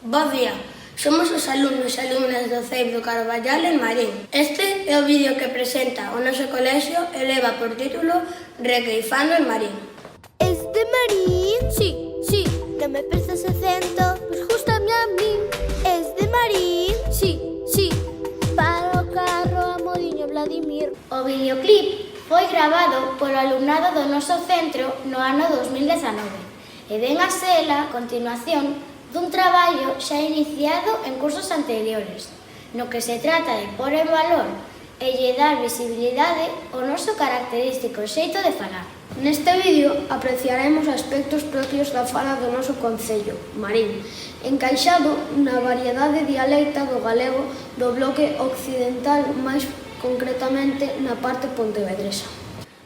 Bo día, somos os alumnos e alumnas do CEIP do Carballal en Marín. Este é o vídeo que presenta o noso colexio e leva por título Requeifando en Marín. ¿Es de Marín? Sí, sí, no me prestas acento, pues gústame a min. ¿Es de Marín? Sí, sí, para o carro a Modiño Vladimir. O videoclip foi grabado polo alumnado do noso centro no ano 2019 e ven a ser a continuación dun traballo xa iniciado en cursos anteriores, no que se trata de pôr en valor e lle dar visibilidade ao noso característico xeito de falar. Neste vídeo apreciaremos aspectos propios da fala do noso concello, Marín, encaixado na variedade dialecta do galego do bloque occidental, máis concretamente na parte pontevedresa.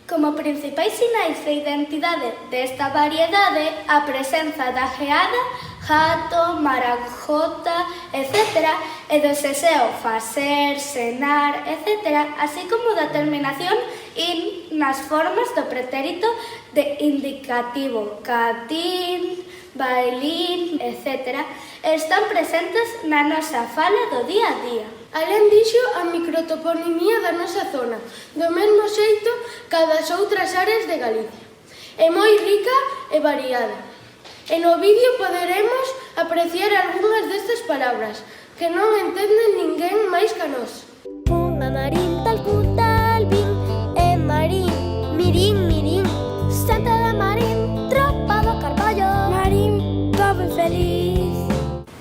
Como principais sinais de identidade desta variedade, a presenza da geada, jato, marajota, etc., e do seseo facer, senar, etc., así como da terminación in nas formas do pretérito de indicativo, catín, bailín, etc., están presentes na nosa fala do día a día. Alén diso, a microtoponimia da nosa zona, do mesmo xeito ca das outras áreas de Galicia. É moi rica e variada. E no vídeo poderemos apreciar algunhas destas palabras que non entenden ninguén máis ca nós. Punga Marín, tal tal bin, Marín, mirín, mirín, Santa da Marín, tropa do Carballo, Marín, pobo infeliz.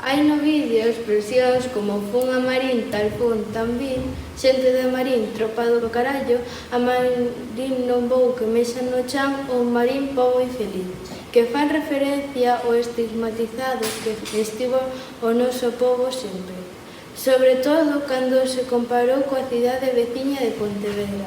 Hai no vídeo expresións como fun a Marín, tal fun, tan bin, xente de Marín, tropa do carallo, a Marín non vou que mexan no chan, ou Marín pobo infeliz, que fan referencia ao estigmatizado que estivo o noso pobo sempre, sobre todo cando se comparou coa cidade veciña de Pontevedra.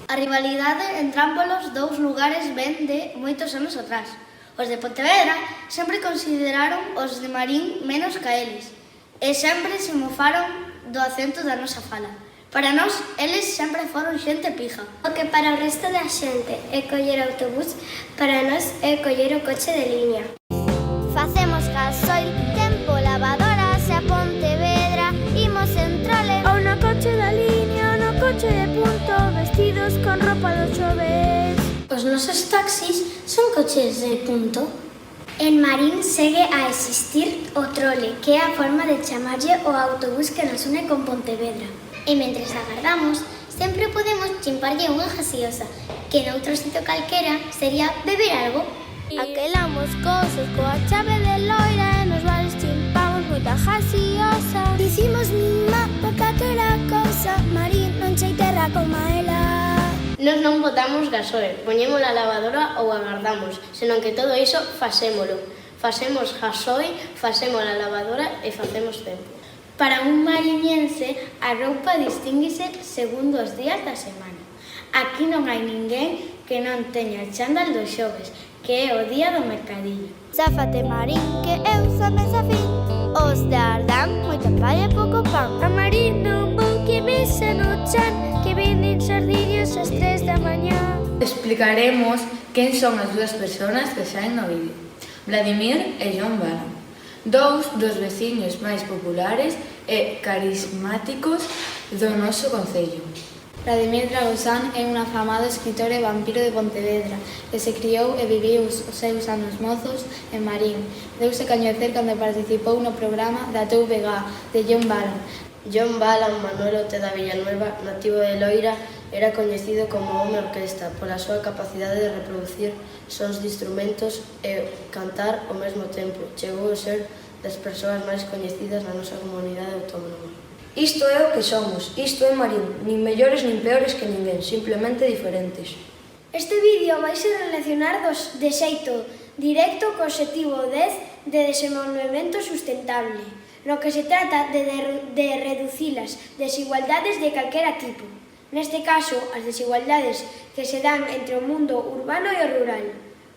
A rivalidade entre ámbolos dous lugares ven de moitos anos atrás. Os de Pontevedra sempre consideraron os de Marín menos ca eles e sempre se mofaron do acento da nosa fala. Para nós, eles sempre foron xente pija. O que para o resto da xente é coller autobús, para nós é coller o coche de liña. Facemos gasoil, tempo lavadora, se a Pontevedra imos en trole ou no coche da liña ou no coche de punto, vestidos con roupa dos xoves. Os nosos taxis son coches de punto. En Marín segue a existir o trole, que é a forma de chamarlle o autobús que nos une con Pontevedra. E mentres agardamos, sempre podemos chimparlle unha gaseosa, que noutro sitio calquera sería beber algo. Aquelamos cosos coa chave de loira e nos bares chimpamos moita gaseosa. Dicimos mima por calquera cousa, Marín non chei terra como ela. Nos non botamos gasoil, poñemos a lavadora ou agardamos, senón que todo iso facémolo. Facemos gasoil, facemos a lavadora e facemos tempo. Para un mariñense, a roupa distínguise segundo os días da semana. Aquí non hai ninguén que non teña chándal dos xoves, que é o día do mercadillo. Záfate, Marín, que eu son fin. Os de Ardán, moita palla e pouco pan. A Marín non vou que mesa no chan, que venden sardiñas ás 3 da mañá. Explicaremos quen son as dúas persoas que saen no vídeo, Vladimir e John Balan, dous dos veciños máis populares e carismáticos do noso concello. Vladimir Dragosán é un afamado escritor e vampiro de Pontevedra que se criou e viviu os seus anos mozos en Marín. Deuse coñecer cando participou no programa da TVG de John Balan. John Balan, Manuel Oteda Villanueva, nativo de Loira, era coñecido como home orquesta pola súa capacidade de reproducir sons de instrumentos e cantar ao mesmo tempo. Chegou a ser das persoas máis coñecidas na nosa comunidade autónoma. Isto é o que somos, isto é Marín, nin mellores nin peores que ninguén, simplemente diferentes. Este vídeo vai se relacionar de xeito directo co obxectivo 10 de desenvolvemento sustentable, no que se trata de reducir as desigualdades de calquera tipo. Neste caso, as desigualdades que se dan entre o mundo urbano e o rural,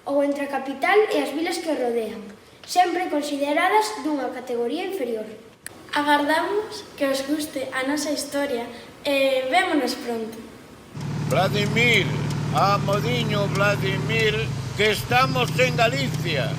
ou entre a capital e as vilas que o rodean, sempre consideradas dunha categoría inferior. Agardamos que os guste a nosa historia e vémonos pronto. Vladimir, a Modiño Vladimir, que estamos en Galicia.